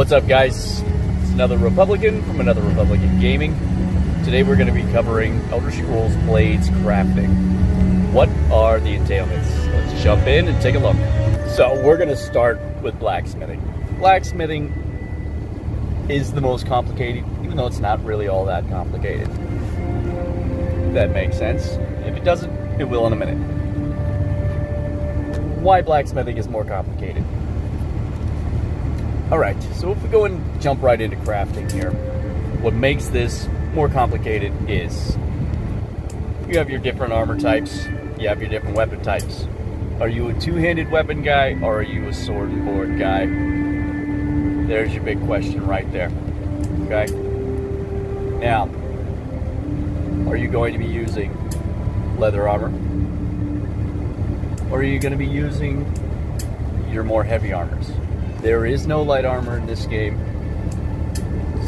What's up, guys? It's another Republican from Another Republican Gaming. Today we're going to be covering Elder Scrolls Blades crafting. What are the entailments? Let's jump in and take a look. So we're going to start with blacksmithing. Blacksmithing is the most complicated, even though it's not really all that complicated. If that makes sense. If it doesn't, it will in a minute. Why blacksmithing is more complicated? Alright, so if we go and jump right into crafting here, what makes this more complicated is you have your different armor types, you have your different weapon types. Are you a two-handed weapon guy, or are you a sword and board guy? There's your big question right there. Okay? Now, are you going to be using leather armor? Or are you going to be using your more heavy armors? There is no light armor in this game,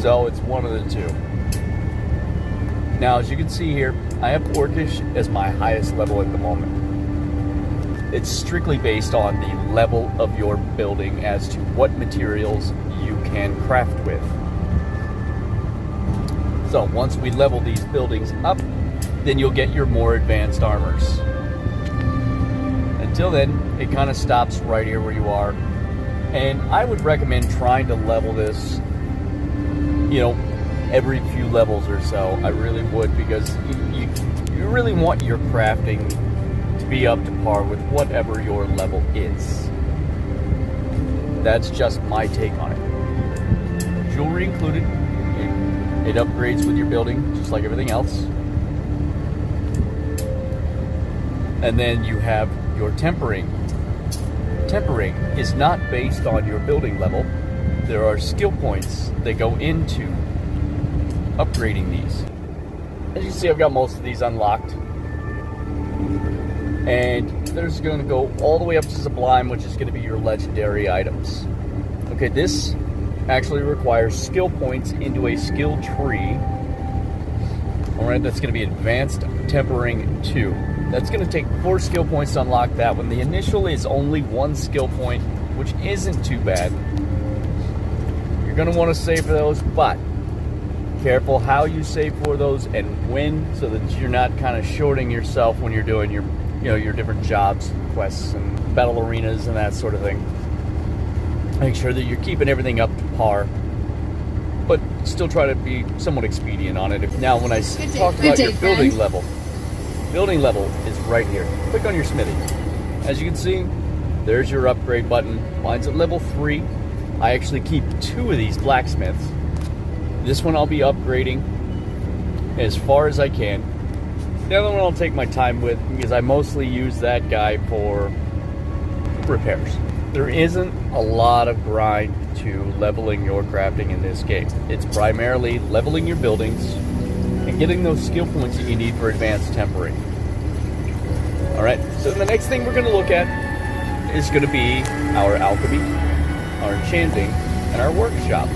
so it's one of the two. Now, as you can see here, I have Orcish as my highest level at the moment. It's strictly based on the level of your building as to what materials you can craft with. So once we level these buildings up, then you'll get your more advanced armors. Until then, it kind of stops right here where you are. And I would recommend trying to level this, every few levels or so. I really would, because you really want your crafting to be up to par with whatever your level is. That's just my take on it. Jewelry included. It upgrades with your building, just like everything else. And then you have your tempering. Tempering is not based on your building level. There are skill points that go into upgrading these. As you see, I've got most of these unlocked. And there's going to go all the way up to Sublime, which is going to be your legendary items. Okay, this actually requires skill points into a skill tree. Alright, that's going to be Advanced Tempering 2. That's going to take 4 skill points to unlock that one. The initial is only 1 skill point, which isn't too bad. You're going to want to save for those, but careful how you save for those and when, so that you're not kind of shorting yourself when you're doing your different jobs, quests, and battle arenas and that sort of thing. Make sure that you're keeping everything up to par, but still try to be somewhat expedient on it. Now, when I talk about your building level, building level is right here. Click on your smithy. As you can see, there's your upgrade button. Mine's at level 3. I actually keep 2 of these blacksmiths. This one I'll be upgrading as far as I can. The other one I'll take my time with, because I mostly use that guy for repairs. There isn't a lot of grind to leveling your crafting in this game. It's primarily leveling your buildings and getting those skill points that you need for advanced tempering. Alright, so the next thing we're going to look at is going to be our alchemy, our enchanting, and our workshop.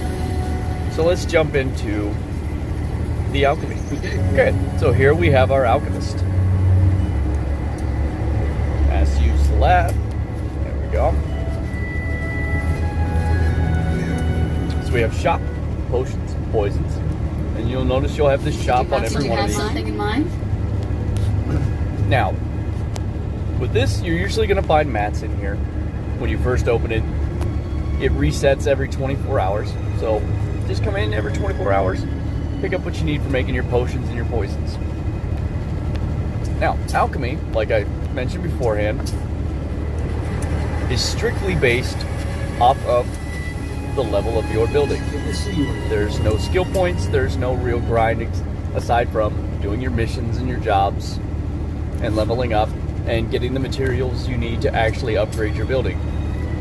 So let's jump into the alchemy. Okay, so here we have our alchemist. Has to use the lab. There we go. So we have shop, potions, poisons. And you'll notice you'll have this shop on every one of these. Something in mind? Now, with this, you're usually going to find mats in here. When you first open it, it resets every 24 hours. So just come in every 24 hours, pick up what you need for making your potions and your poisons. Now, alchemy, like I mentioned beforehand, is strictly based off of the level of your building. There's no skill points, there's no real grinding aside from doing your missions and your jobs and leveling up and getting the materials you need to actually upgrade your building.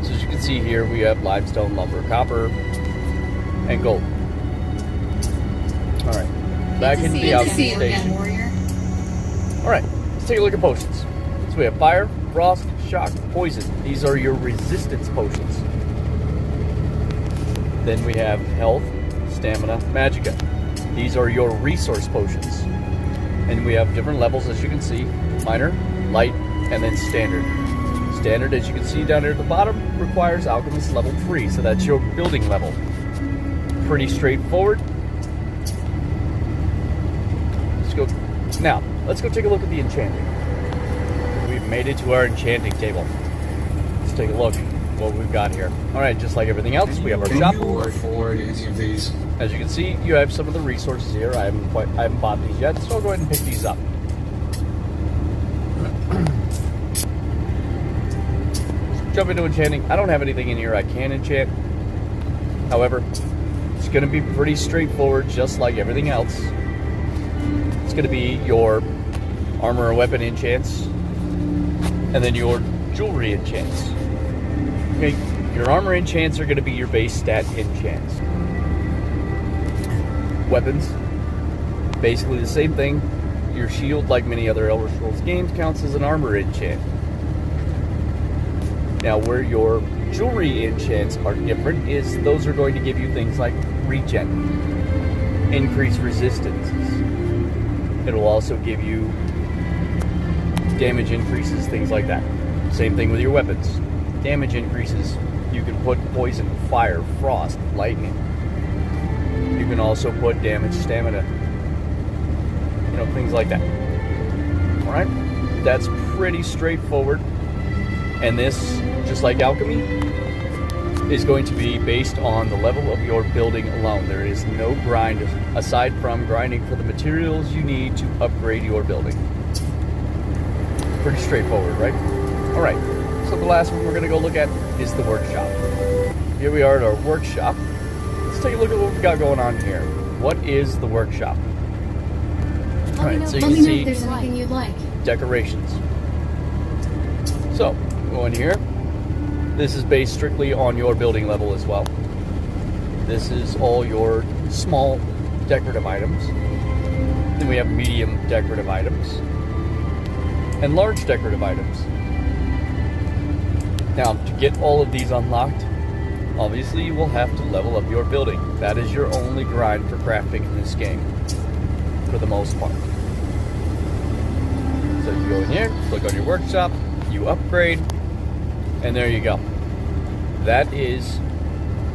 So as you can see here, we have limestone, lumber, copper, and gold. Alright, back into the alchemy station. Alright, let's take a look at potions. So we have fire, frost, shock, poison. These are your resistance potions. Then we have health, stamina, magicka. These are your resource potions. And we have different levels, as you can see. Minor, light, and then standard. Standard, as you can see down here at the bottom, requires alchemist level 3, so that's your building level. pretty straightforward. Let's go take a look at the enchanting. We've made it to our enchanting table. Let's take a look at what we've got here. Alright, just like everything else, we have our shop. Afford any of these? As you can see, you have some of the resources here. I haven't bought these yet, so I'll go ahead and pick these up. Jump into enchanting. I don't have anything in here I can enchant. However, it's going to be pretty straightforward, just like everything else. It's going to be your armor or weapon enchants, and then your jewelry enchants. Okay, your armor enchants are going to be your base stat enchants. Weapons, basically the same thing. Your shield, like many other Elder Scrolls games, counts as an armor enchant. Now, where your jewelry enchants are different is those are going to give you things like regen, increased resistances. It'll also give you damage increases, things like that. Same thing with your weapons. Damage increases. You can put poison, fire, frost, lightning. You can also put damage, stamina. You know, things like that. Alright? That's pretty straightforward. And this, just like alchemy, is going to be based on the level of your building alone. There is no grind aside from grinding for the materials you need to upgrade your building. Pretty straightforward, right? Alright, so the last one we're going to go look at is the workshop. Here we are at our workshop. Let's take a look at what we've got going on here. What is the workshop? Alright, so you can see if there's anything you'd like. Decorations. So, go in here. This is based strictly on your building level as well. This is all your small decorative items. Then we have medium decorative items and large decorative items. Now, to get all of these unlocked, obviously you will have to level up your building. That is your only grind for crafting in this game, for the most part. So you go in here, click on your workshop, you upgrade, and there you go. That is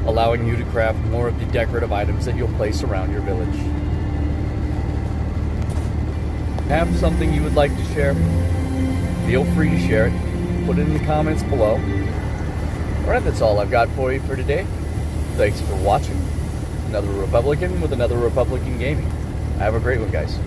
allowing you to craft more of the decorative items that you'll place around your village. Have something you would like to share? Feel free to share it. Put it in the comments below. Alright, that's all I've got for you for today. Thanks for watching. Another Republican with another Republican Gaming. Have a great one, guys.